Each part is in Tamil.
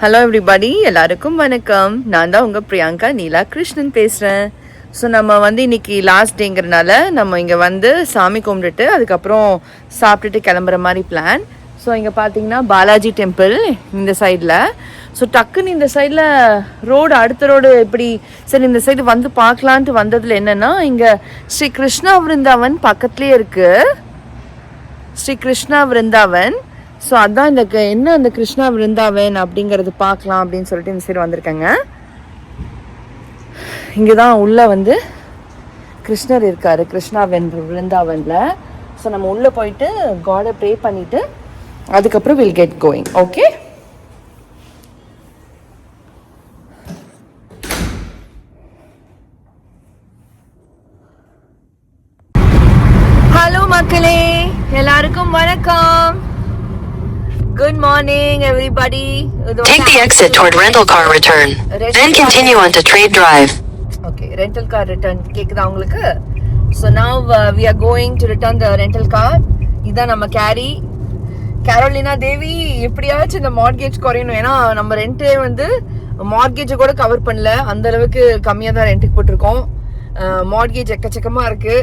ஹலோ எவ்ரிபடி, எல்லாருக்கும் வணக்கம். நான் தான் உங்கள் பிரியங்கா நீலா கிருஷ்ணன் பேசுகிறேன். ஸோ நம்ம வந்து இன்றைக்கி லாஸ்ட் டேங்கிறனால நம்ம இங்கே வந்து சாமி கும்பிட்டுட்டு அதுக்கப்புறம் சாப்பிட்டுட்டு கிளம்புற மாதிரி பிளான். ஸோ இங்கே பார்த்தீங்கன்னா பாலாஜி டெம்பிள் இந்த சைடில். ஸோ டக்குன்னு இந்த சைடில் ரோடு அடுத்த ரோடு எப்படி சரி இந்த சைடு வந்து பார்க்கலான்ட்டு வந்ததில் என்னென்னா இங்கே ஸ்ரீ கிருஷ்ணா விருந்தாவன் பக்கத்துலேயே இருக்குது. ஸ்ரீ கிருஷ்ணா விருந்தாவன். ஸோ அதான் இந்த என்ன அந்த கிருஷ்ணா விருந்தாவன் அப்படிங்கிறது பார்க்கலாம் அப்படின்னு சொல்லிட்டு இந்த சைடு வந்திருக்கேங்க. இங்கே தான் உள்ளே வந்து கிருஷ்ணர் இருக்கார், கிருஷ்ணா விருந்தாவனில். ஸோ நம்ம உள்ளே போயிட்டு காடை ப்ரே பண்ணிவிட்டு அதுக்கப்புறம் will get going. Okay, hello மக்களே, எல்லாருக்கும் வணக்கம். Good morning everybody. Take the exit toward rental car return. Then continue on to Trade Drive. Okay, rental car return கேக்குதா உங்களுக்கு? So now we are going to return the rental car. இதான் நம்ம கேரோலினா தேவி. எப்படியாச்சும் இந்த மார்கேஜ் குறையணும். ஏன்னா நம்ம ரெண்டே வந்து மார்கேஜை கூட கவர் பண்ணல, அந்த அளவுக்கு கம்மியாக தான் ரெண்ட்டுக்கு போட்டிருக்கோம். மார்கேஜ் எக்கச்சக்கமாக இருக்கு.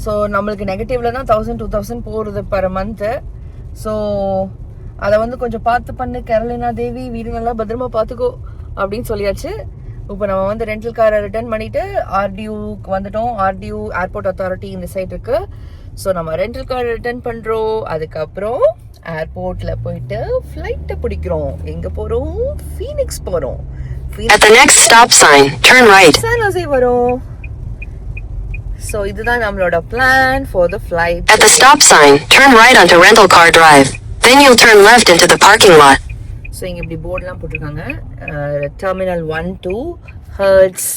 ஸோ நம்மளுக்கு நெகட்டிவ்ல தான் 1000-2000 போகிறது பர் மந்த்து. ஸோ அதை வந்து கொஞ்சம் பார்த்து பண்ணு கேரோலினா தேவி, வீடு நல்லா பத்திரமா பார்த்துக்கோ அப்படின்னு சொல்லியாச்சு. இப்போ நம்ம வந்து ரெண்டல் காரை ரிட்டர்ன் பண்ணிட்டு ஆர்டியூக்கு வந்துட்டோம். ஆர்டியூ ஏர்போர்ட் அத்தாரிட்டி இந்த சைட் இருக்கு. ஸோ நம்ம ரெண்டல் கார் ரிட்டர்ன் பண்றோம். அதுக்கப்புறம் ஏர்போர்ட்ல போயிட்டு ஃப்ளைட்டை பிடிக்கிறோம். எங்க போறோம்? ஃபீனிக்ஸ் போறோம். At the next stop sign, turn right. San Jose வரோம். ஸோ இதுதான் நம்மளோட plan for the flight. At the stop sign, turn right onto Rental Car Drive. Then you'll turn left into the parking lot. So இங்கே இப்படி போர்டெலாம் போட்டிருக்காங்க. Terminal 1-2 Hertz,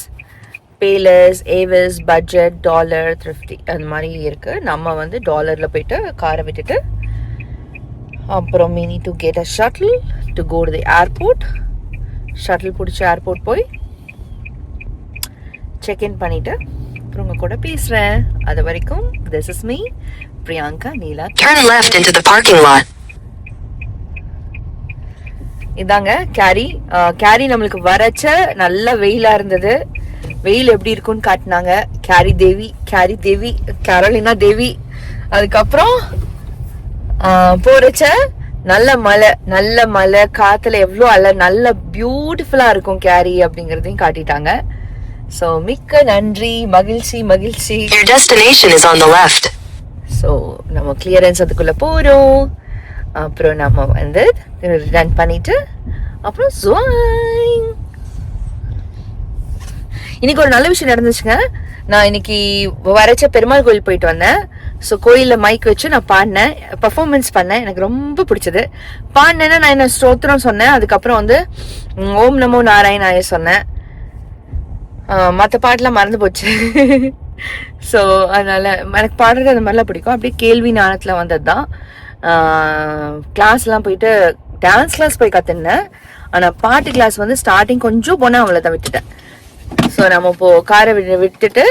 Payless, Avis, Budget, Dollar, Thrifty அந்த மாதிரி இருக்குது. நம்ம வந்து டாலரில் போயிட்டு காரை விட்டுட்டு அப்புறம் we need to get a shuttle to go to the airport. Shuttle பிடிச்சி ஏர்போர்ட் போய் செக்இன் பண்ணிவிட்டு அப்புறம் உங்கள் கூட பேசுகிறேன். அது வரைக்கும் this is me, Priyanka Neela. Turn left into the parking lot. இதாங்க கேரி நம்மளுக்கு வரச்ச நல்ல வெயிலா இருந்தது. வெயில் எப்படி இருக்குன்னு காட்டினாங்க கேரி தேவி, கேரோலினா தேவி. அதுக்கப்புறம் போறச்ச நல்ல மழை காத்துல எவ்வளோ நல்ல பியூட்டிஃபுல்லா இருக்கும் கேரி அப்படிங்கறதையும் காட்டிட்டாங்க. ஸோ மிக்க நன்றி, மகிழ்ச்சி. Your destination is on the left. So நம்ம கிளியரன்ஸ் அதுக்குள்ள போறோம். அப்புறம் நம்ம வந்து ரன் பண்ணிட்டு அப்புறம் இன்னைக்கு ஒரு நல்ல விஷயம் நடந்துச்சுங்க. நான் இன்னைக்கு வரைச்ச பெருமாள் கோயில் போயிட்டு வந்தேன். ஸோ கோயிலில் மைக் வச்சு நான் பாடினேன், பர்ஃபார்மன்ஸ் பண்ணேன். எனக்கு ரொம்ப பிடிச்சது. பாடினேன்னா நான் என்ன ஸ்தோத்திரம் சொன்னேன். அதுக்கப்புறம் வந்து ஓம் நமோ நாராயணாய சொன்னேன். மற்ற பாட்டெலாம் மறந்து போச்சு. ஸோ அதனால எனக்கு பாடுறது அந்த மாதிரிலாம் பிடிக்கும். அப்படியே கேள்வி ஞானத்தில் வந்தது தான். கிளாஸ்லாம் போயிட்டு டான்ஸ் கிளாஸ் போய் கற்றுனேன். ஆனால் பாட்டு கிளாஸ் வந்து ஸ்டார்டிங் கொஞ்சம் போனால் அவ்வளோதான் விட்டுட்டேன். ஸோ நம்ம இப்போ காரை விட்டுட்டு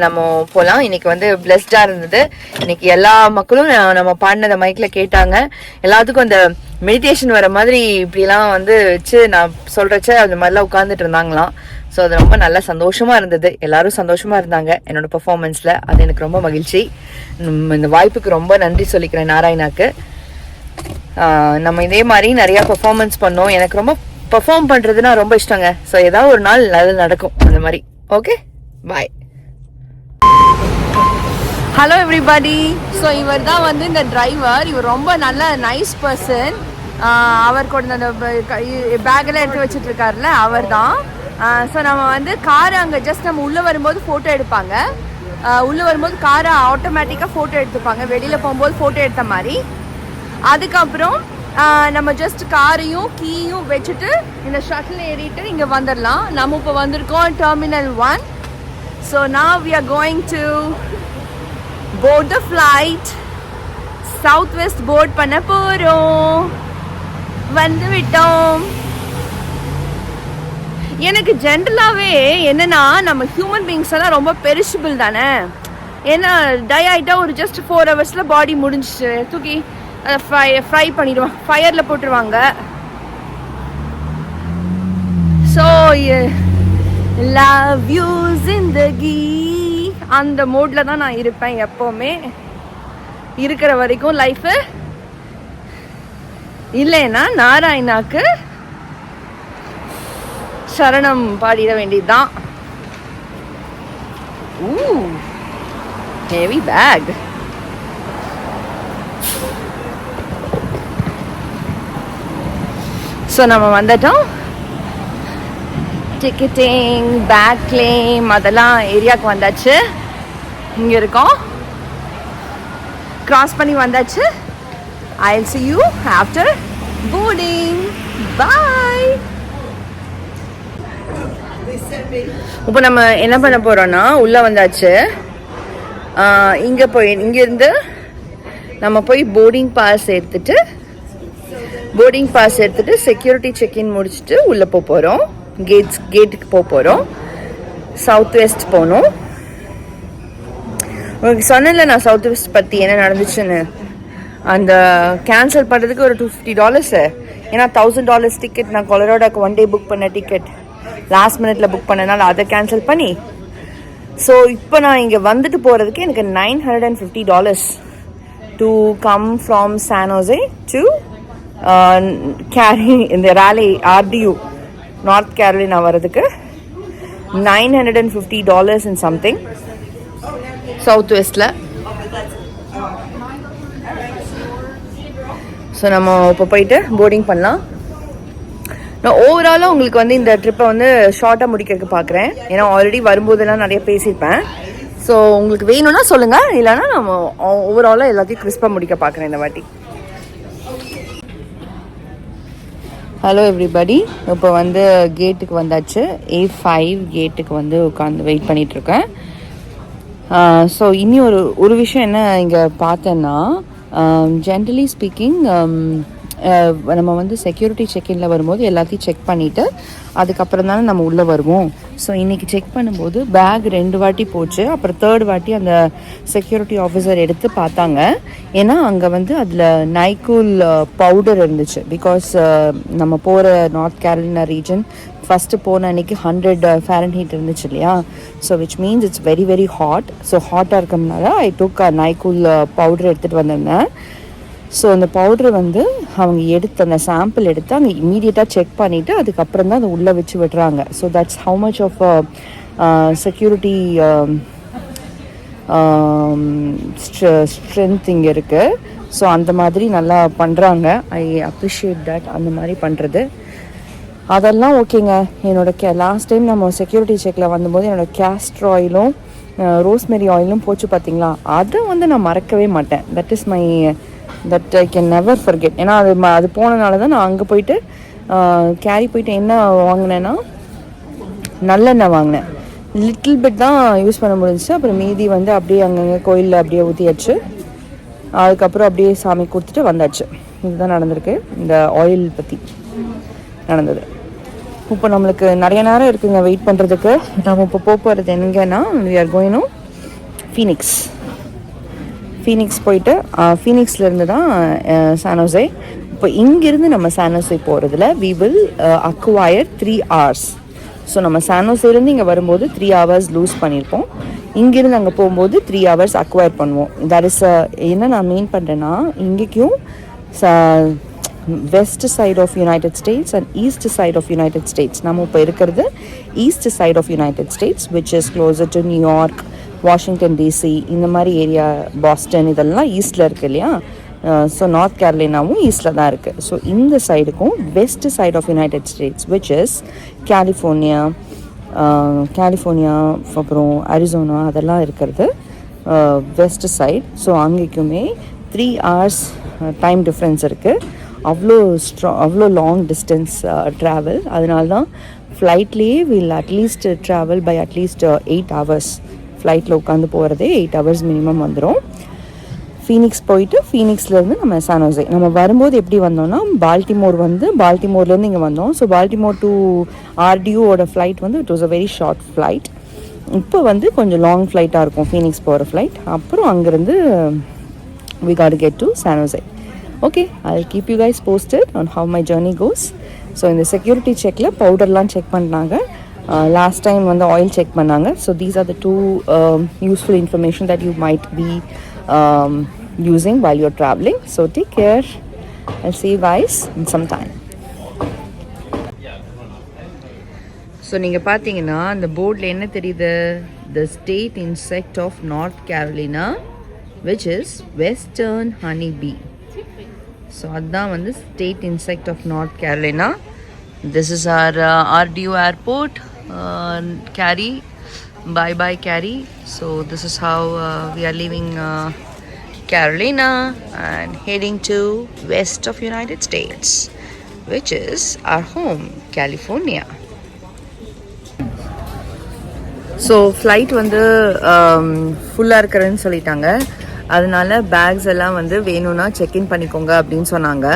நம்ம போகலாம். இன்னைக்கு வந்து பிளஸ்டாக இருந்தது. இன்னைக்கு எல்லா மக்களும் நம்ம பாடினதை மைக்கில் கேட்டாங்க. எல்லாத்துக்கும் அந்த மெடிடேஷன் வர மாதிரி இப்படிலாம் வந்து வச்சு நான் சொல்கிறச்ச அந்த மாதிரிலாம் உட்காந்துட்டு இருந்தாங்களாம். ஸோ அது ரொம்ப நல்லா சந்தோஷமாக இருந்தது. எல்லாரும் சந்தோஷமாக இருந்தாங்க என்னோட பர்ஃபார்மன்ஸில். அது எனக்கு ரொம்ப மகிழ்ச்சி. இந்த வாய்ப்புக்கு ரொம்ப நன்றி சொல்லிக்கிறேன் நாராயணாக்கு. நம்ம இதே மாதிரி நிறையா பர்ஃபார்மன்ஸ் பண்ணோம். எனக்கு ரொம்ப பர்ஃபார்ம் பண்ணுறதுனா ரொம்ப இஷ்டங்க. ஸோ ஏதாவது ஒரு நாள் நல்லது நடக்கும் அந்த மாதிரி. Okay, bye. Hello everybody. So இவர் தான் வந்து இந்த டிரைவர். இவர் ரொம்ப நல்ல நைஸ் பர்சன். அவர் கூட அந்த பேக்கெல்லாம் எடுத்து வச்சுட்டு இருக்காருல்ல, அவர் தான். ஸோ நம்ம வந்து காரை அங்கே ஜஸ்ட் நம்ம உள்ளே வரும்போது ஃபோட்டோ எடுப்பாங்க. உள்ளே வரும்போது காரை ஆட்டோமேட்டிக்காக ஃபோட்டோ எடுத்துப்பாங்க, வெளியில் போகும்போது ஃபோட்டோ எடுத்த மாதிரி. அதுக்கப்புறம் நம்ம ஜஸ்ட் காரையும் கீயும் வச்சுட்டு இந்த ஷட்டில் ஏறிட்டு இங்கே வந்துடலாம். நம்ம இப்போ வந்திருக்கோம் terminal 1. So now we are going to board the flight. Southwest board பண்ண போகிறோம். வந்து விட்டோம். எனக்கு ஜென்ரலாகவே என்னென்னா நம்ம ஹியூமன் பீயிங்ஸ் எல்லாம் ரொம்ப பெரிஷபிள் தானே. ஏன்னா டை ஆகிட்டா ஒரு ஜஸ்ட் 4 hours பாடி முடிஞ்சிச்சு. தூக்கி ஃப்ரை பண்ணிடுவாங்க, ஃபயரில் போட்டுருவாங்க. லவ் யூ ஜிந்தகி அந்த மூடில் தான் நான் இருப்பேன் எப்போவுமே. இருக்கிற வரைக்கும் லைஃபு. இல்லைன்னா நாராயணாக்கு சரணம் பாடிட வேண்டியதுதான். Heavy back. ஸோ நம்ம வந்துட்டோம். டிக்கெட்டிங், பேக் கிளைம் அதெல்லாம் ஏரியாவுக்கு வந்தாச்சு. இங்கே இருக்கோம், கிராஸ் பண்ணி வந்தாச்சு. I'll see you after boarding. Bye. இப்போ நம்ம என்ன பண்ண போறோம்னா உள்ள வந்தாச்சு. இங்கேருந்து நம்ம போய் போர்டிங் பாஸ் எடுத்துட்டு செக்யூரிட்டி செக்இன் முடிச்சுட்டு உள்ளே போகிறோம். கேட்டுக்கு போகிறோம். சவுத் வெஸ்ட் போகணும். உங்களுக்கு சொன்னேன்ல நான் சவுத் வெஸ்ட் பற்றி என்ன நடந்துச்சுன்னு. அந்த கேன்சல் பண்ணுறதுக்கு ஒரு $250. ஏன்னா $1000 டிக்கெட் நான் கொலராடோக்கு 1 day புக் பண்ண டிக்கெட் லாஸ்ட் மினிட்ல புக் பண்ணனால அதை கேன்சல் பண்ணி. ஸோ இப்போ நான் இங்கே வந்துட்டு போகிறதுக்கு எனக்கு $950 to come from San Jose to இந்த ராலி RDU நார்த் கேரோலினா வர்றதுக்கு $950 and something சவுத் வெஸ்டில். ஸோ நம்ம இப்போ போயிட்டு போர்டிங் பண்ணலாம். நான் ஓவராலாக உங்களுக்கு வந்து இந்த ட்ரிப்பை வந்து ஷார்ட்டாக முடிக்கிறதுக்கு பார்க்குறேன். ஏன்னா ஆல்ரெடி வரும்போதெல்லாம் நிறைய பேசியிருப்பேன். ஸோ உங்களுக்கு வேணும்னா சொல்லுங்கள், இல்லைன்னா நம்ம ஓவராலாக எல்லாத்தையும் கிறிஸ்பாக முடிக்க பார்க்குறேன் இந்த வாட்டி. ஹலோ எவ்ரிபடி, இப்போ வந்து கேட்டுக்கு வந்தாச்சு. A5 கேட்டுக்கு வந்து உட்காந்து வெயிட் பண்ணிகிட்ருக்கேன். ஸோ இனி ஒரு விஷயம் என்ன இங்கே பார்த்தேன்னா, ஜென்ரலி ஸ்பீக்கிங் நம்ம வந்து செக்யூரிட்டி செக்இனில் வரும்போது எல்லாத்தையும் செக் பண்ணிவிட்டு அதுக்கப்புறம் தானே நம்ம உள்ளே வருவோம். ஸோ இன்றைக்கி செக் பண்ணும்போது பேக் 2 வாட்டி போச்சு. அப்புறம் 3rd வாட்டி அந்த செக்யூரிட்டி ஆஃபீஸர் எடுத்து பார்த்தாங்க. ஏன்னா அங்கே வந்து அதில் நைக்கூல் பவுடர் இருந்துச்சு. பிகாஸ் நம்ம போகிற நார்த் கேரோலினா ரீஜன் ஃபஸ்ட்டு போன அன்றைக்கி 100 ஃபாரன்ஹீட் இருந்துச்சு இல்லையா. So which means it's very very hot. So ஹாட்டாக இருக்கம்னால ஐ டுக் நைக்கூல் பவுடர் எடுத்துகிட்டு வந்திருந்தேன். ஸோ அந்த பவுட்ரு வந்து அவங்க அந்த சாம்பிள் எடுத்து அங்கே இம்மீடியட்டாக செக் பண்ணிவிட்டு அதுக்கப்புறம் தான் அதை உள்ளே வச்சு விடுறாங்க. So that's how much of security strength இங்கே இருக்குது. ஸோ அந்த மாதிரி நல்லா பண்ணுறாங்க. I appreciate that. அந்த மாதிரி பண்ணுறது அதெல்லாம் ஓகேங்க. லாஸ்ட் டைம் நம்ம செக்யூரிட்டி செக்கில் வந்தபோது என்னோடய கேஸ்டர் ஆயிலும் ரோஸ்மெரி ஆயிலும் போச்சு பார்த்தீங்களா. அதை வந்து நான் மறக்கவே மாட்டேன். That I can never forget. ஏன்னா அது போனனால தான் நான் அங்கே போயிட்டு கேரி போயிட்டு என்ன வாங்கினேன்னா நல்லெண்ணெய் வாங்கினேன். லிட்டில் பிட் தான் யூஸ் பண்ண முடிஞ்சிச்சு. அப்புறம் மீதி வந்து அப்படியே அங்கங்கே கோயிலில் அப்படியே ஊற்றியாச்சு. அதுக்கப்புறம் அப்படியே சாமி கொடுத்துட்டு வந்தாச்சு. இதுதான் நடந்திருக்கு. இந்த ஆயில் பற்றி நடந்தது. இப்போ நம்மளுக்கு நிறைய நேரம் இருக்குங்க வெயிட் பண்ணுறதுக்கு. நம்ம இப்போ போகிறது எங்கன்னா we are going to Phoenix போயிட்டு ஃபீனிக்ஸ்லேருந்து தான் சான் ஹோசே. இப்போ இங்கேருந்து நம்ம சான் ஹோசே போகிறதுல we will acquire 3 hours. So நம்ம சான் ஹோசேலேருந்து இங்கே வரும்போது 3 hours லூஸ் பண்ணியிருப்போம். இங்கேருந்து அங்கே போகும்போது 3 hours அக்வயர் பண்ணுவோம். தட் இஸ் என்ன நான் மீன் பண்ணுறேன்னா, இங்கேயும் west side of United States and east side of United States. நம்ம இப்போ இருக்கிறது east side of United States which is closer to New York, Washington DC, இந்த மாதிரி ஏரியா, பாஸ்டன், இதெல்லாம் ஈஸ்டில் இருக்குது இல்லையா. ஸோ நார்த் கேரோலினாவும் ஈஸ்டில் தான் இருக்குது. ஸோ இந்த சைடுக்கும் west side of United States which is California, அப்புறம் அரிசோனா, அதெல்லாம் இருக்கிறது வெஸ்ட் சைட். ஸோ அங்கேக்குமே 3 hours டைம் டிஃப்ரென்ஸ் இருக்குது. அவ்வளோ லாங் டிஸ்டன்ஸ் ட்ராவல். அதனால தான் ஃப்ளைட்லேயே will at least travel by at least 8 hours. ஃப்ளைட்டில் உட்காந்து போகிறதே 8 hours மினிமம் வந்துடும். ஃபீனிக்ஸ் போயிட்டு ஃபீனிக்ஸ்லேருந்து நம்ம சான் ஹோசே. நம்ம வரும்போது எப்படி வந்தோம்னா பால்டிமோர்லேருந்து இங்கே வந்தோம். ஸோ பால்டிமோர் டு RDUவோட ஃப்ளைட் வந்து it was a very short flight. இப்போ வந்து கொஞ்சம் லாங் ஃப்ளைட்டாக இருக்கும் ஃபீனிக்ஸ் போகிற ஃப்ளைட். அப்புறம் அங்கேருந்து we got to get to San Jose. Okay, I'll keep you guys posted on how my journey goes. So in the security checkல பவுடர்லாம் செக் பண்ணாங்க, லாஸ்ட் டைம் வந்து ஆயில் செக் பண்ணாங்க. So these are the two useful information that you might be using while you're traveling. So take care. I'll see you guys in some time. So நீங்கள் பார்த்தீங்கன்னா அந்த போர்டில் என்ன தெரியுது, the state insect of North Carolina which is western honeybee. So அதுதான் வந்து state insect of North Carolina. This is our RDU airport, Cary. Bye bye Cary. So this is how we are leaving Carolina and heading to west of United States, which is our home, California. So flight வந்து ஃபுல்லாக இருக்கிறேன்னு சொல்லிட்டாங்க. அதனால பேக்ஸ் எல்லாம் வந்து வேணும்னா செக்இன் பண்ணிக்கோங்க அப்படின்னு சொன்னாங்க.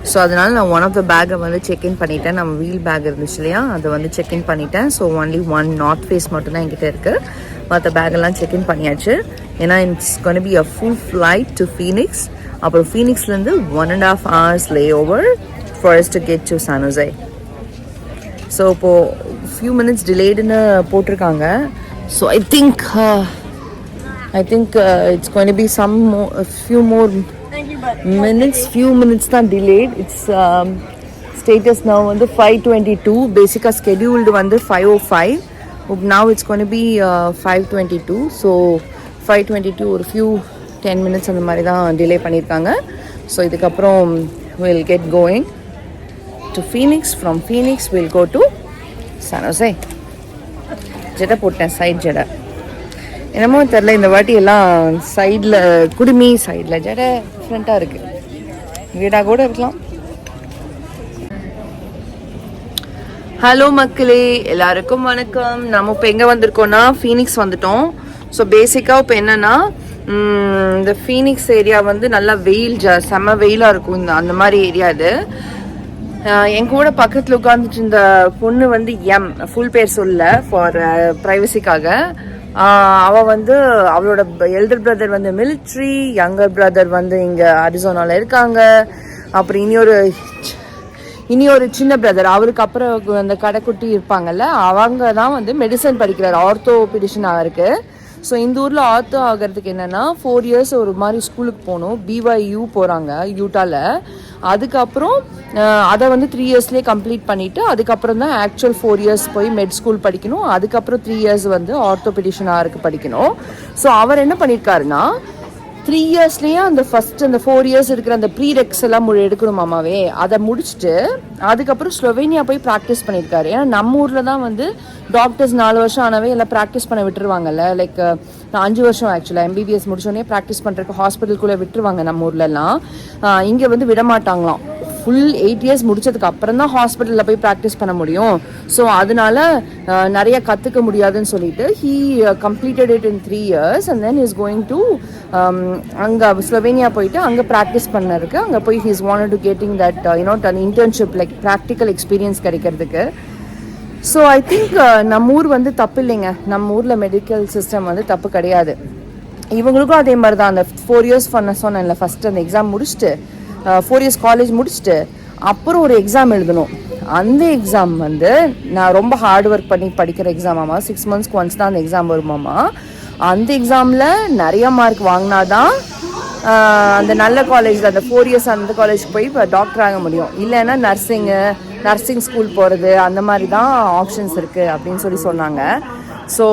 ஸோ அதனால நான் ஒன் ஆஃப் த பேக்கை வந்து செக்இன் பண்ணிட்டேன். நம்ம வீல் பேக் இருந்துச்சு இல்லையா, அதை வந்து செக்இன் பண்ணிட்டேன். So only one North Face மட்டும் தான் என்கிட்ட இருக்குது. மற்ற பேக்கெல்லாம் செக்இன் பண்ணியாச்சு. ஏன்னா it's gonna be a full flight to Phoenix. அப்புறம் ஃபீனிக்ஸ்லேருந்து 1.5 hours layover for us to get to San Jose. So இப்போது ஃபியூ மினிட்ஸ் டிலேடுன்னு போட்டிருக்காங்க. So I think it's going to be a few more minutes தான் delayed. It's status now வந்து 5:22. பேசிக்காக scheduled வந்து 5:05. Now it's going to be 5:22. So 5:22 ஒரு few 10 minutes அந்த மாதிரி தான் டிலே பண்ணியிருக்காங்க. ஸோ இதுக்கப்புறம் we'll get going to Phoenix. From Phoenix we'll go to San Jose. ஜடை போட்டேன், சைட் ஜடை. என்னமோ தெரில, இந்த வாட்டி எல்லாம் சைடில் குடுமி, சைடில் ஜடை டிஃப்ரெண்ட்டாக இருக்குது. வீடாக கூட இருக்கலாம். ஹலோ மக்களே, எல்லாருக்கும் வணக்கம். நம்ம இப்போ எங்கே வந்திருக்கோன்னா ஃபீனிக்ஸ் வந்துட்டோம். ஸோ பேசிக்காக இப்போ என்னென்னா இந்த ஃபீனிக்ஸ் ஏரியா வந்து நல்லா வெயில், செம்ம வெயிலாக இருக்கும். அந்த மாதிரி ஏரியா இது. என் கூட பக்கத்தில் உட்காந்துட்டு இந்த பொண்ணு வந்து ஃபுல் பேர் சொல்ல ஃபார் ப்ரைவசிக்காக. அவள் வந்து அவளோட எல்டர் பிரதர் வந்து மிலிட்ரி, யங்கர் பிரதர் வந்து இங்கே அரிசோனாவில் இருக்காங்க. அப்புறம் இனி ஒரு சின்ன பிரதர், அவருக்கு அப்புறம் அந்த கடைக்குட்டி இருப்பாங்கல்ல, அவங்க தான் வந்து மெடிசன் படிக்கிறார், ஆர்த்தோபீடிஷன் அவருக்கு. ஸோ இந்த ஊரில் ஆர்த்தோ ஆகிறதுக்கு என்னென்னா 4 years ஒரு மாதிரி ஸ்கூலுக்கு போகணும். BYU போகிறாங்க யூட்டாவில். அதுக்கப்புறம் அதை வந்து 3 yearsலேயே கம்ப்ளீட் பண்ணிவிட்டு அதுக்கப்புறம் தான் ஆக்சுவல் 4 years போய் மெட் ஸ்கூல் படிக்கணும். அதுக்கப்புறம் 3 years வந்து ஆர்த்தோபெடிஷன் ஆருக்கு படிக்கணும். ஸோ அவர் என்ன பண்ணியிருக்காருன்னா 3 yearsலேயே அந்த ஃபஸ்ட்டு அந்த 4 years இருக்கிற அந்த ப்ரீரெக்ஸ் எல்லாம் எடுக்கணுமாமாவே, அதை முடிச்சுட்டு அதுக்கப்புறம் ஸ்லோவேனியா போய் ப்ராக்டிஸ் பண்ணியிருக்காரு. ஏன்னா நம்ம ஊரில் தான் வந்து டாக்டர்ஸ் 4 வருஷம் ஆனவே எல்லாம் ப்ராக்டிஸ் பண்ண விட்டுருவாங்கல்ல. லைக் 5 வருஷம் ஆக்சுவலாக MBBS முடிச்சோடனே ப்ராக்டிஸ் பண்ணுறதுக்கு ஹாஸ்பிட்டலுக்குள்ளே விட்டுருவாங்க நம்ம ஊர்லலாம். இங்கே வந்து விடமாட்டாங்களாம். ஃபுல் 8 years முடிச்சதுக்கு அப்புறம் தான் ஹாஸ்பிட்டலில் போய் ப்ராக்டிஸ் பண்ண முடியும். ஸோ அதனால நிறைய கற்றுக்க முடியாதுன்னு சொல்லிட்டு he completed it in 3 years and then is going to அங்கே ஸ்லோவேனியா போயிட்டு அங்கே ப்ராக்டிஸ் பண்ணதுக்கு அங்கே போய் he's wanted to getting that an internship like practical experience கிடைக்கிறதுக்கு. ஸோ ஐ திங்க் நம்ம ஊர் வந்து தப்பு இல்லைங்க. நம்ம ஊரில் மெடிக்கல் சிஸ்டம் வந்து தப்பு கிடையாது. இவங்களுக்கும் அதே மாதிரி தான். அந்த 4 years பண்ண சொன்னேன்ல, ஃபஸ்ட்டு அந்த எக்ஸாம் முடிச்சுட்டு 4 years காலேஜ் முடிச்சுட்டு அப்புறம் ஒரு எக்ஸாம் எழுதணும். அந்த எக்ஸாம் வந்து நான் ரொம்ப ஹார்ட் ஒர்க் பண்ணி படிக்கிற எக்ஸாமாம்மா. 6 months ஒன்ஸ் தான் அந்த எக்ஸாம் வருமாம்மா. அந்த எக்ஸாமில் நிறைய மார்க் வாங்கினாதான் அந்த நல்ல காலேஜில் அந்த 4 years அந்த காலேஜுக்கு போய் இப்போ டாக்டர் ஆக முடியும். இல்லைன்னா நர்சிங் ஸ்கூல் போகிறது அந்த மாதிரி தான் ஆப்ஷன்ஸ் இருக்குது அப்படின்னு சொன்னாங்க. ஸோ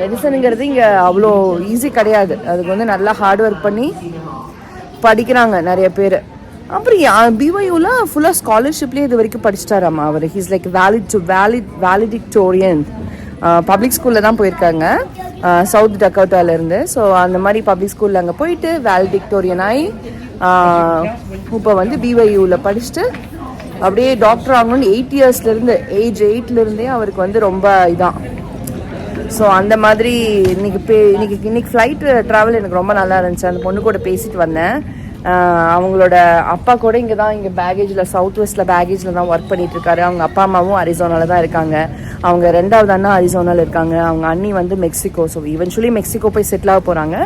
மெடிசனுங்கிறது இங்கே அவ்வளோ ஈஸி கிடையாது. அதுக்கு வந்து நல்லா ஹார்ட் ஒர்க் பண்ணி படிக்கிறாங்க நிறைய பேர். அப்புறம் BYUல ஃபுல்லாக ஸ்காலர்ஷிப்லேயே இது வரைக்கும் படிச்சிட்டாராம்மா அவர். He's like valedictorian. பப்ளிக் ஸ்கூலில் தான் போயிருக்காங்க, சவுத் டக்கோட்டாலேருந்து. ஸோ அந்த மாதிரி பப்ளிக் ஸ்கூலில் அங்கே போயிட்டு வேலிடிக்டோரியன் ஆகி இப்போ வந்து BYUல படிச்சுட்டு அப்படியே டாக்டர் ஆகணும்னு 8 yearsலேருந்து ஏஜ் 8லேருந்தே அவருக்கு வந்து ரொம்ப இதான். ஸோ அந்த மாதிரி இன்னைக்கு ஃப்ளைட் ட்ராவல் எனக்கு ரொம்ப நல்லா இருந்துச்சு. அந்த பொண்ணு கூட பேசிட்டு வந்தேன். அவங்களோட அப்பா கூட இங்கே பேகேஜில் சவுத் வெஸ்ட்டில் பேகேஜில் தான் ஒர்க் பண்ணிகிட்ருக்காரு. அவங்க அப்பா அம்மாவும் அரிசோனாவில் தான் இருக்காங்க. அவங்க 2வது அண்ணா அரிசோனாவில் இருக்காங்க. அவங்க அண்ணி வந்து மெக்சிகோ. ஸோ இவென்ச்சுவலி மெக்சிகோ போய் செட்டில் ஆக போகிறாங்க.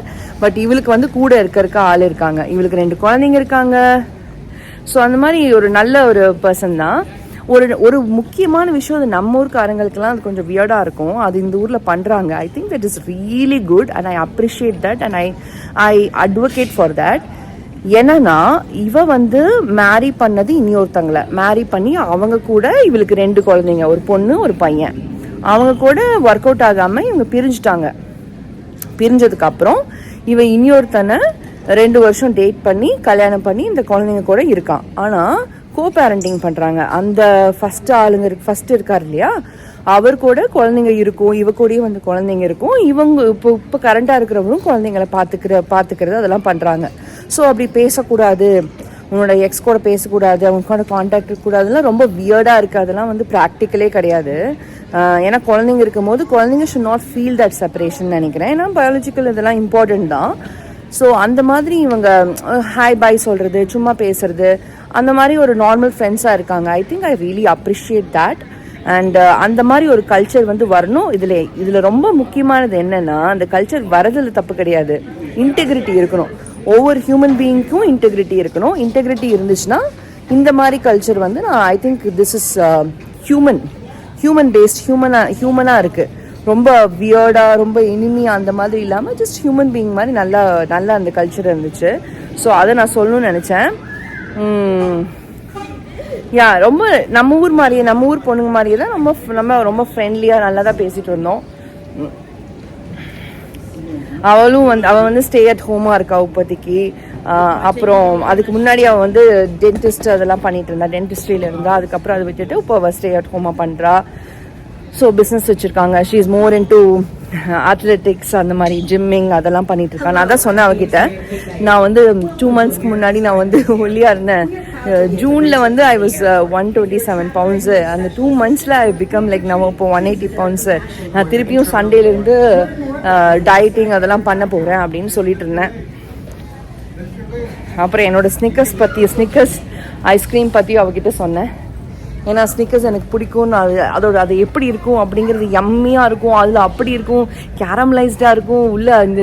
பட் இவளுக்கு வந்து கூட இருக்க ஆள் இருக்காங்க. இவளுக்கு 2 குழந்தைங்க இருக்காங்க. ஸோ அந்த மாதிரி ஒரு நல்ல ஒரு பர்சன் தான். ஒரு முக்கியமான விஷயம், அது நம்ம ஊருக்காரங்களுக்கெல்லாம் அது கொஞ்சம் வியர்டாக இருக்கும், அது இந்த ஊரில் பண்ணுறாங்க. I think that is really good and I appreciate that and I advocate for that. என்னன்னா இவ வந்து மேரி பண்ணது இன்னொருத்தங்களை மேரி பண்ணி அவங்க கூட இவளுக்கு 2 குழந்தைங்க, ஒரு பொண்ணு ஒரு பையன். அவங்க கூட ஒர்க் அவுட் ஆகாமல் இவங்க பிரிஞ்சுட்டாங்க. பிரிஞ்சதுக்கு அப்புறம் இவ இன்னொருத்தனை 2 வருஷம் டேட் பண்ணி கல்யாணம் பண்ணி இந்த குழந்தைங்க கூட இருக்கான். ஆனால் கோ பேரண்டிங் பண்ணுறாங்க. அந்த ஃபர்ஸ்ட் இருக்கார் இல்லையா, அவர் கூட குழந்தைங்க இருக்கும், இவ கூடயே வந்து குழந்தைங்க இருக்கும். இவங்க இப்போ கரண்டாக இருக்கிறவரும் குழந்தைங்களை பார்த்துக்கிறது அதெல்லாம் பண்ணுறாங்க. ஸோ அப்படி பேசக்கூடாது, உன்னோட எக்ஸ் கூட பேசக்கூடாது, அவங்க கூட கான்டாக்ட் இருக்கக்கூடாதுலாம் ரொம்ப வியர்டாக இருக்குது. அதெல்லாம் வந்து ப்ராக்டிக்கலே கிடையாது. ஏன்னா குழந்தைங்க இருக்கும் போது குழந்தைங்க should not feel that separation நினைக்கிறேன். ஏன்னா பயாலஜிக்கல் இதெல்லாம் இம்பார்ட்டன்ட் தான். ஸோ அந்த மாதிரி இவங்க ஹாய் பாய் சொல்கிறது, சும்மா பேசுறது, அந்த மாதிரி ஒரு நார்மல் ஃப்ரெண்ட்ஸாக இருக்காங்க. I think I really appreciate that. And அந்த மாதிரி ஒரு கல்ச்சர் வந்து வரணும். இதில் ரொம்ப முக்கியமானது என்னென்னா, அந்த கல்ச்சர் வரதில் தப்பு கிடையாது, இன்டெகிரிட்டி இருக்கணும். ஒவ்வொரு ஹியூமன் பீயிங்க்கும் இன்டெகிரிட்டி இருக்கணும். இன்டெகிரிட்டி இருந்துச்சுன்னா இந்த மாதிரி கல்ச்சர் வந்து I think this is human based, ஹியூமனாக இருக்குது. ரொம்ப வியர்டாக ரொம்ப இனிமையாக அந்த மாதிரி இல்லாமல் ஜஸ்ட் ஹியூமன் பீயிங் மாதிரி நல்லா அந்த கல்ச்சர் இருந்துச்சு. ஸோ அதை நான் சொல்லணும்னு நினச்சேன். ரொம்ப நம்ம ஊர் பொண்ணுங்க மாதிரியே தான் நம்ம ரொம்ப ஃப்ரெண்ட்லியாக நல்லா தான் பேசிகிட்டு இருந்தோம். அவள் வந்து ஸ்டே அட் ஹோமாக இருக்கா இப்போதைக்கு. அப்புறம் அதுக்கு முன்னாடி அவள் வந்து டென்டிஸ்ட் அதெல்லாம் பண்ணிட்டு இருந்தா, டென்டிஸ்ட்ரியில் இருந்தா. அதுக்கப்புறம் அதை விட்டுட்டு இப்போ அவள் ஸ்டே அட் ஹோமாக பண்ணுறா. ஸோ பிஸ்னஸ் வச்சுருக்காங்க. She is more in to athletics, அந்த மாதிரி ஜிம்மிங் அதெல்லாம் பண்ணிட்டு இருக்கா. நான் தான் சொன்னேன் அவகிட்ட, நான் வந்து 2 months முன்னாடி நான் வந்து ஒல்லியாக இருந்தேன். ஜூனில் வந்து ஐ வாஸ் 127 pounds. அந்த 2 months ஐ பிகம் லைக் நம்ம இப்போ 180 pounds. நான் திருப்பியும் சண்டேலேருந்து டயட்டிங் அதெல்லாம் பண்ண போகிறேன் அப்படின்னு சொல்லிட்டு இருந்தேன். அப்புறம் என்னோட ஸ்னிக்கர்ஸ் ஐஸ்கிரீம் பற்றியும் அவகிட்ட சொன்னேன். ஏன்னா ஸ்னிக்கர்ஸ் எனக்கு பிடிக்கும். அது எப்படி இருக்கும் அப்படிங்கிறது யம்மியாக இருக்கும், அதில் அப்படி இருக்கும், கேரமலைஸ்டாக இருக்கும், உள்ளே இந்த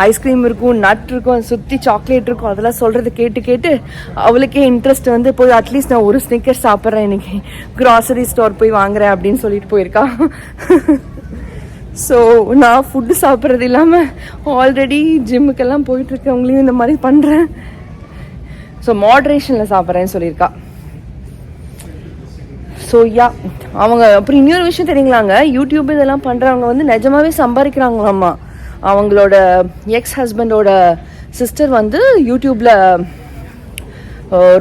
ஐஸ்கிரீம் இருக்கும், நட் இருக்கும், சுற்றி சாக்லேட் இருக்கும். அதெல்லாம் சொல்கிறது கேட்டு அவளுக்கே இன்ட்ரெஸ்ட் வந்து போய் அட்லீஸ்ட் நான் ஒரு ஸ்னிக்கர்ஸ் சாப்பிட்றேன் இன்னைக்கு, கிராசரி ஸ்டோர் போய் வாங்குறேன் அப்படின்னு சொல்லிட்டு போயிருக்கா. ஸோ நான் ஃபுட்டு சாப்பிட்றது இல்லாமல் ஆல்ரெடி ஜிம்முக்கெல்லாம் போயிட்டுருக்கவங்களையும் இந்த மாதிரி பண்ணுறேன். ஸோ மாட்ரேஷனில் சாப்பிட்றேன்னு சொல்லியிருக்கா. ஸோ அவங்க அப்புறம் இன்னொரு விஷயம் தெரியுங்களாங்க, யூடியூப் இதெல்லாம் பண்ணுறவங்க வந்து நிஜமாவே சம்பாதிக்கிறாங்களாம்மா. அவங்களோட எக்ஸ் ஹஸ்பண்டோட சிஸ்டர் வந்து யூடியூப்பில்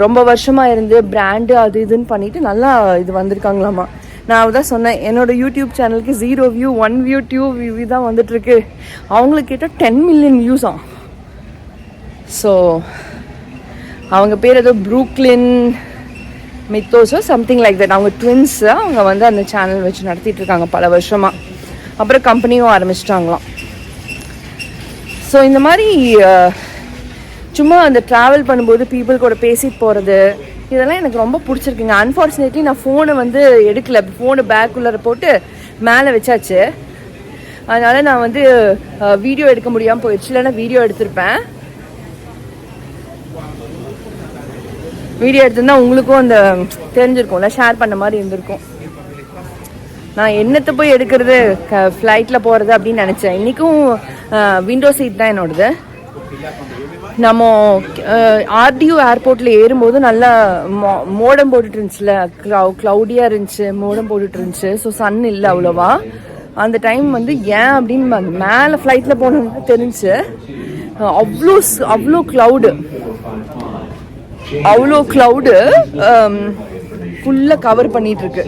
ரொம்ப வருஷமாக இருந்து பிராண்டு அது இதுன்னு பண்ணிட்டு நல்லா இது வந்திருக்காங்களாம்மா. நான் தான் சொன்னேன், என்னோட யூடியூப் சேனலுக்கு 0 view 1 view 2 view தான் வந்துட்டுருக்கு. அவங்களுக்கு கேட்டால் 10 million views. ஸோ அவங்க பேர் ஏதோ ப்ரூக்லின் மித்தோஸோ சம்திங் லைக் தட். அவங்க ட்வின்ஸ். அவங்க வந்து அந்த சேனல் வச்சு நடத்திட்டு இருக்காங்க பல வருஷமாக. அப்புறம் கம்பெனியும் ஆரம்பிச்சிட்டாங்களாம். ஸோ இந்த மாதிரி சும்மா அந்த ட்ராவல் பண்ணும்போது பீப்புள் கூட பேசிட்டு போகிறது இதெல்லாம் எனக்கு ரொம்ப பிடிச்சிருக்குங்க. அன்ஃபார்ச்சுனேட்லி நான் ஃபோனை வந்து எடுக்கல. ஃபோனை பேக்குள்ளே போட்டு மேலே வச்சாச்சு. அதனால் நான் வந்து வீடியோ எடுக்க முடியாமல் போயிடுச்சு. இல்லைன்னா வீடியோ எடுத்திருப்பேன். வீடியோ எடுத்திருந்தா உங்களுக்கும் அந்த தெரிஞ்சிருக்கும்ல, ஷேர் பண்ண மாதிரி இருந்திருக்கும். நான் என்னத்தை போய் எடுக்கிறது, ஃப்ளைட்டில் போகிறது அப்படின்னு நினச்சேன். இன்றைக்கும் விண்டோ சீட் தான் என்னோடது. நம்ம ஆர்டிஓ ஏர்போர்ட்டில் ஏறும்போது நல்லா மோடம் போட்டுட்டு இருந்துச்சுல, க்ளவுடியாக இருந்துச்சு, மோடம் போட்டுட்டு இருந்துச்சு. ஸோ சன் இல்லை அவ்வளோவா அந்த டைம் வந்து. ஏன் அப்படின்னு மேலே ஃப்ளைட்டில் போனது தெரிஞ்சு, அவ்வளோ க்ளவுடு ஃபுல்லாக கவர் பண்ணிட்டு இருக்கு.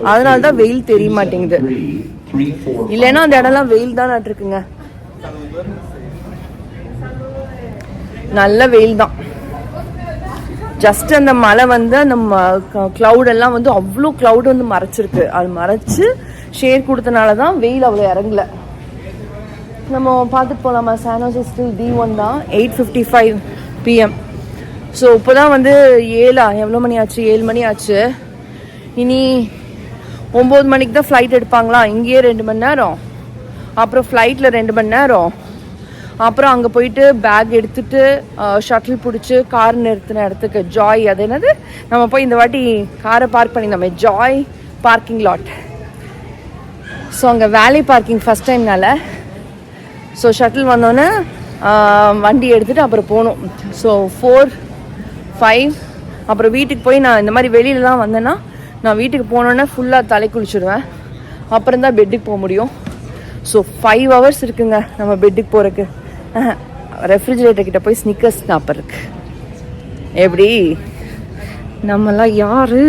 அதனால தான் வெயில் தெரிய மாட்டேங்குது. இல்லைன்னா அந்த இடம்லாம் வெயில் தான் இருக்குங்க, நல்ல வெயில் தான். ஜஸ்ட் அந்த மழை வந்து அந்த க்ளவுடெல்லாம் வந்து அவ்வளோ க்ளவுடு வந்து மறைச்சிருக்கு. அது மறைச்சு ஷேர் கொடுத்தனால தான் வெயில் அவ்வளோ இறங்கல. நம்ம பார்த்துட்டு போகலாமா? சான் ஹோசே ஸ்டில் D1 தான், 8:55 PM. ஸோ இப்போ தான் வந்து எவ்வளோ மணி ஆச்சு? 7 மணி ஆச்சு. இனி 9 மணிக்கு தான் ஃப்ளைட் எடுப்பாங்களா. இங்கேயே 2 மணி நேரம், அப்புறம் ஃப்ளைட்டில் 2 மணி நேரம், அப்புறம் அங்கே போயிட்டு பேக் எடுத்துட்டு ஷட்டில் பிடிச்சி கார் நிறுத்தின இடத்துக்கு ஜாய், அது என்னது, நம்ம போய் இந்த வாட்டி காரை பார்க் பண்ணியிருந்தோமே, ஜாய் பார்க்கிங் லாட். ஸோ அங்கே வேலி பார்க்கிங் ஃபஸ்ட் டைம்னால ஸோ ஷட்டில் வந்தோன்னே வண்டி எடுத்துகிட்டு அப்புறம் போகணும். ஸோ 4, 5 அப்புறம் வீட்டுக்கு போய் நான் இந்த மாதிரி வெளியிலலாம் வந்தேன்னா நான் வீட்டுக்கு போனோன்னே ஃபுல்லாக தலை குளிச்சுடுவேன். அப்புறம் தான் பெட்டுக்கு போக முடியும். ஸோ 5 hours இருக்குங்க நம்ம பெட்டுக்கு போகிறதுக்கு. ரெஃப்ரிஜிரேட்டர் கிட்ட போய் ஸ்னிக்கர்ஸ் சாப்பிட்றதுக்கு. எப்படி நம்மலாம் யாரு?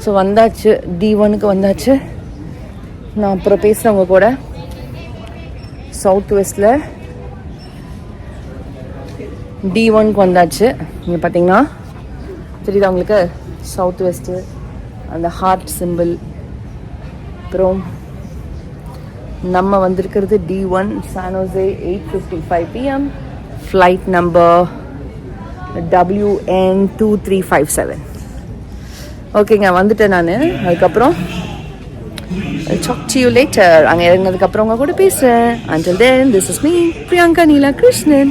ஸோ வந்தாச்சு, D1க்கு வந்தாச்சு. நான் அப்புறம் பேசுகிறவங்க கூட சவுத் வெஸ்டில் D1க்கு வந்தாச்சு. இங்கே பார்த்தீங்கன்னா தெரியுதா உங்களுக்கு, சவுத் வெஸ்ட்டு அந்த ஹார்ட் சிம்பிள். அப்புறம் நம்ம வந்திருக்கிறது D1 San Jose, 8:55 PM, flight number WN2357. ஓகேங்க, வந்துட்டேன் நான். அதுக்கப்புறம் talk to you later. அங்கே இறங்கினதுக்கப்புறம் உங்க கூட பேசுகிறேன். Until then, this is me, Priyanka Neela Krishnan.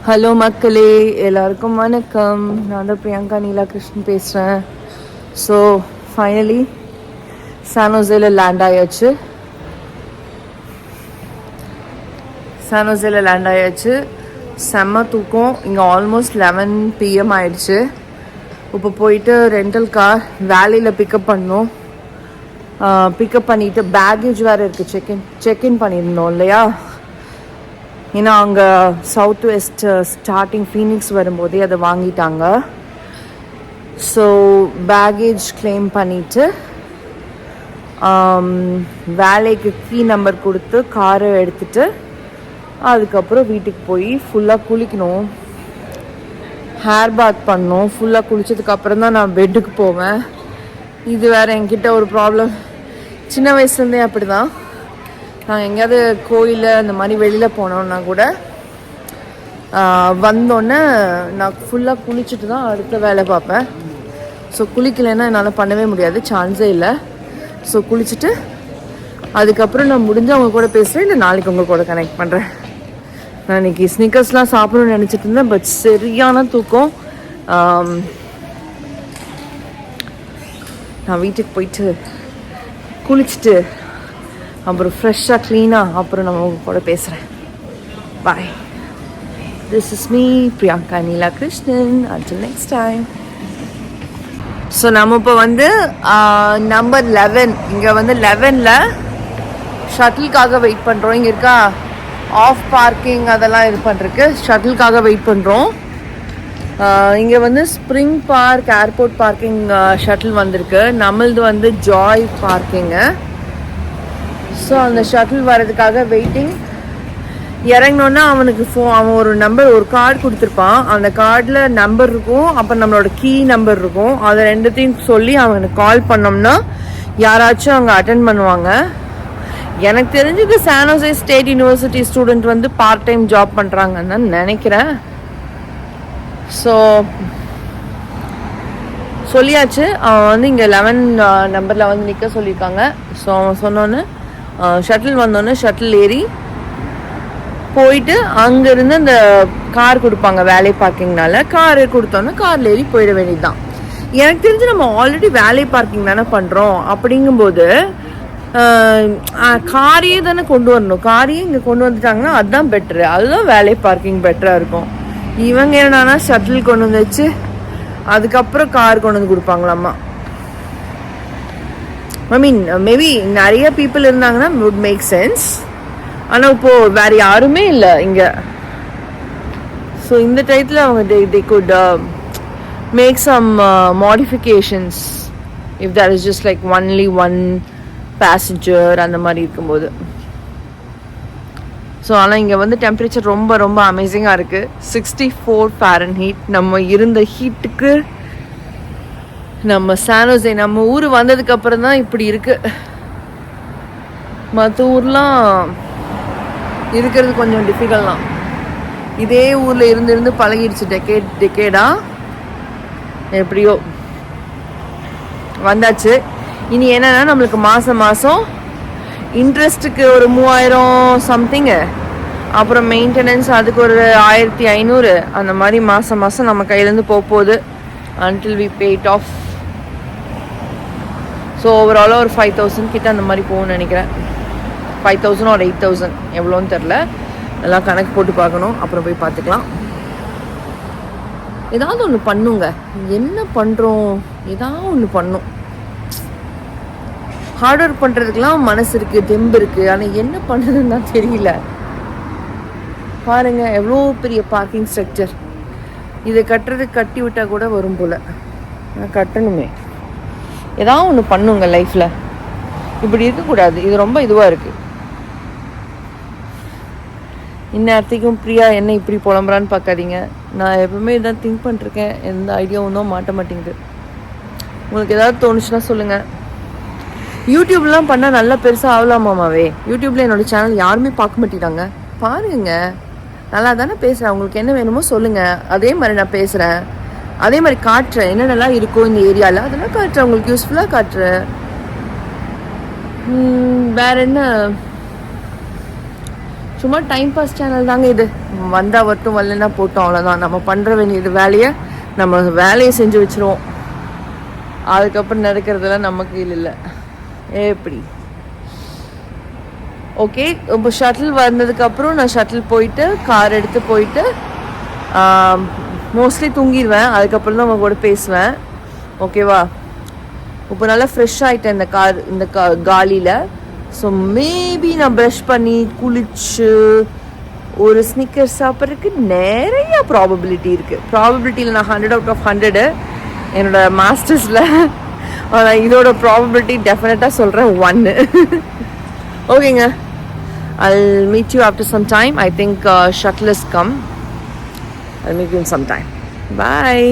Hello மக்களே, எல்லாருக்கும் வணக்கம். நான் தான் பிரியங்கா நீலா கிருஷ்ணன் பேசுகிறேன். ஸோ ஃபைனலி சான் ஜோஸில் லேண்ட் ஆயாச்சு. செம்ம தூக்கம். இங்கே ஆல்மோஸ்ட் 11 PM ஆயிடுச்சு. இப்போ போயிட்டு ரெண்டல் கார் வேலையில் பிக்கப் பண்ணோம். பிக்கப் பண்ணிவிட்டு பேக்கேஜ் வேறு இருக்குது, செக்இன் பண்ணியிருந்தோம் இல்லையா. ஏன்னா அங்கே சவுத் வெஸ்ட் ஸ்டார்டிங் ஃபீனிக்ஸ் வரும்போதே அதை வாங்கிட்டாங்க. ஸோ பேக்கேஜ் கிளைம் பண்ணிவிட்டு வேலைக்கு கீ நம்பர் கொடுத்து காரை எடுத்துகிட்டு அதுக்கப்புறம் வீட்டுக்கு போய் ஃபுல்லாக குளிக்கணும், ஹேர் பாத் பண்ணணும். ஃபுல்லாக குளித்ததுக்கப்புறம் தான் நான் பெட்டுக்கு போவேன். இது வேறு என்கிட்ட ஒரு ப்ராப்ளம். சின்ன வயசுலேருந்தே அப்படி தான். நான் எங்கேயாவது கோயிலில் அந்த மாதிரி வெளியில் போனோன்னா கூட வந்தோடனே நான் ஃபுல்லாக குளிச்சுட்டு தான் அடுத்த வேலை பார்ப்பேன். ஸோ குளிக்கலைன்னா என்னால் பண்ணவே முடியாது, சான்ஸே இல்லை. ஸோ குளிச்சுட்டு அதுக்கப்புறம் நான் முடிஞ்சு அவங்க கூட பேசுகிறேன், இல்லை நாளைக்கு உங்கள் கூட கனெக்ட் பண்ணுறேன். நான் இன்றைக்கி ஸ்னிக்கர்ஸ்லாம் சாப்பிடணும்னு நினச்சிட்டு இருந்தேன், பட் சரியான தூக்கம். நான் வீட்டுக்கு போயிட்டு குளிச்சுட்டு அப்புறம் ஃப்ரெஷ்ஷாக க்ளீனாக அப்புறம் நம்ம உங்க கூட பேசுகிறேன். Bye. This is me, Priyanka Neela Krishnan. until next time. So நம்ம இப்போ வந்து நம்பர் 11, இங்கே வந்து 11ல் ஷட்டிலுக்காக வெயிட் பண்ணுறோம். இங்கே இருக்கா ஆஃப் பார்க்கிங் அதெல்லாம் இது பண்ணுறதுக்கு ஷட்டிலுக்காக வெயிட் பண்ணுறோம். இங்கே வந்து spring park airport parking shuttle வந்திருக்கு. நம்மளது வந்து ஜாய் பார்க்கிங்கு. ஸோ அந்த ஷட்டில் வர்றதுக்காக வெயிட்டிங். இறங்கினோன்னா அவனுக்கு அவன் ஒரு நம்பர், ஒரு கார்டு கொடுத்துருப்பான். அந்த கார்டில் நம்பர் இருக்கும், அப்புறம் நம்மளோட கீ நம்பர் இருக்கும். அதை ரெண்டுத்தையும் சொல்லி அவனுக்கு கால் பண்ணோம்னா யாராச்சும் அங்கே அட்டென்ட் பண்ணுவாங்க. எனக்கு தெரிஞ்சது San Jose State University student வந்து பார்ட் டைம் ஜாப் பண்ணுறாங்கன்னு தான் நினைக்கிறேன். ஸோ சொல்லியாச்சு. அவன் வந்து இங்கே 11 நம்பரில் வந்து நிற்க சொல்லியிருக்காங்க. ஸோ அவன் சொன்னோன்னு ஷட்டில் வந்தோன்னே ஷட்டில் ஏறி போயிட்டு அங்கேருந்து அந்த கார் கொடுப்பாங்க வேலை பார்க்கிங்னால. கார் கொடுத்தோன்னே காரில் ஏறி போயிட வேண்டியது தான். எனக்கு தெரிஞ்சு நம்ம ஆல்ரெடி வேலை பார்க்கிங் தானே பண்ணுறோம். அப்படிங்கும்போது காரையே தானே கொண்டு வரணும். காரையே இங்கே கொண்டு வந்துட்டாங்கன்னா அதுதான் பெட்ரு, அதுதான் வேலை பார்க்கிங் பெட்டராக இருக்கும். இவங்க என்னன்னா ஷட்டில் கொண்டு வந்து வச்சு அதுக்கப்புறம் கார் கொண்டு வந்து கொடுப்பாங்களாம்மா. ஐ மீன் மேபி நிறைய பீப்புள் இருந்தாங்கன்னா வுட் மேக் சென்ஸ். ஆனால் இப்போது வேறு யாருமே இல்லை இங்கே. ஸோ இந்த டயத்தில் அவங்க they could make some modifications if there is just like only one passenger அந்த மாதிரி இருக்கும்போது. ஸோ ஆனால் இங்கே வந்து டெம்பரேச்சர் ரொம்ப ரொம்ப அமேசிங்காக இருக்குது. 64 Fahrenheit. நம்ம இருந்த ஹீட்டுக்கு நம்ம சான் ஜோஸ் நம்ம ஊர் வந்ததுக்கப்புறம் தான் இப்படி இருக்குது. மற்ற ஊர்லாம் இருக்கிறது கொஞ்சம் டிஃபிகல்ட் தான். இதே ஊரில் இருந்து பழகிடுச்சு டெக்கேடா. எப்படியோ வந்தாச்சு. இனி என்னன்னா நம்மளுக்கு மாதம் இன்ட்ரெஸ்ட்டுக்கு ஒரு 3000 சம்திங்கு, அப்புறம் மெயின்டெனன்ஸ் அதுக்கு ஒரு 1500, அந்த மாதிரி மாதம் நம்ம கையிலேருந்து போகுது until we pay it off. So ஓவராலாக ஒரு 5000 கிட்ட அந்த மாதிரி போகும்னு நினைக்கிறேன். 5000 ஒரு 8000 எவ்வளோன்னு தெரில, எல்லாம் கணக்கு போட்டு பார்க்கணும், அப்புறம் போய் பார்த்துக்கலாம். ஏதாவது ஒன்று பண்ணுங்க. என்ன பண்ணுறோம், ஏதாவது ஒன்று பண்ணும். ஹார்ட் ஒர்க் பண்ணுறதுக்கெலாம் மனசு இருக்குது, தெம்பு இருக்குது, ஆனால் என்ன பண்ணுறதுன்னு தான் தெரியல. பாருங்கள் எவ்வளோ பெரிய பார்க்கிங் ஸ்ட்ரக்சர். இதை கட்டுறதுக்கு கட்டி விட்டால் கூட வரும் போல், நான் கட்டணுமே. ஏதாவது ஒன்று பண்ணுங்க லைஃப்பில், இப்படி இருக்கக்கூடாது. இது ரொம்ப இதுவாக இருக்குது. இந்நேரத்துக்கும் பிரியா என்ன இப்படி புலம்புறான்னு பார்க்காதீங்க. நான் எப்பவுமே இதான் திங்க் பண்ணிருக்கேன், எந்த ஐடியாவும் தான் மாட்ட மாட்டேங்குது. உங்களுக்கு ஏதாவது தோணுச்சுன்னா சொல்லுங்கள். யூடியூப்லாம் பண்ணால் நல்லா பெருசாக ஆகலாமாவே. யூடியூப்பில் என்னோடய சேனல் யாருமே பார்க்க மாட்டேங்கிறாங்க. பாருங்க, நல்லா தானே பேசுகிறேன். உங்களுக்கு என்ன வேணுமோ சொல்லுங்கள், அதே மாதிரி நான் பேசுகிறேன், அதே மாதிரி காட்டுறேன். என்னென்னலாம் இருக்கோ இந்த ஏரியாவில் அதெல்லாம் காட்டுறேன், உங்களுக்கு யூஸ்ஃபுல்லாக காட்டுறேன். வேறு என்ன, சும்மா டைம் பாஸ் சேனல் தாங்க இது. வந்தால் வரட்டும், வரலன்னா போட்டோம், அவ்வளோதான். நம்ம பண்ணுற வேண்டியது வேலையை நம்ம வேலையை செஞ்சு வச்சுருவோம். அதுக்கப்புறம் நடக்கிறதுலாம் நமக்கு இல்லை. எப்படி ஓகே. இப்போ ஷட்டில் வந்ததுக்கப்புறம் நான் ஷட்டில் போயிட்டு கார் எடுத்து போயிட்டு மோஸ்ட்லி தூங்கிடுவேன். அதுக்கப்புறம் தான் அவங்க கூட பேசுவேன். ஓகேவா? இப்போ நல்லா ஃப்ரெஷ் ஆகிட்டேன் இந்த காலியில். ஸோ மேபி நான் ப்ரஷ் பண்ணி குளிச்சு ஒரு ஸ்னிக்கர் சாப்பிட்றதுக்கு நிறைய ப்ராபபிலிட்டி இருக்குது. ப்ராபபிலிட்டியில் நான் 100 out of 100 என்னோடய மாஸ்டர்ஸில். ஆனால் இதோட ப்ராபபிலிட்டி டெஃபினட்டாக சொல்கிறேன் 1. ஓகேங்க, I'll meet you after some time. I think shuttle has come. I'll meet you in some time. Bye.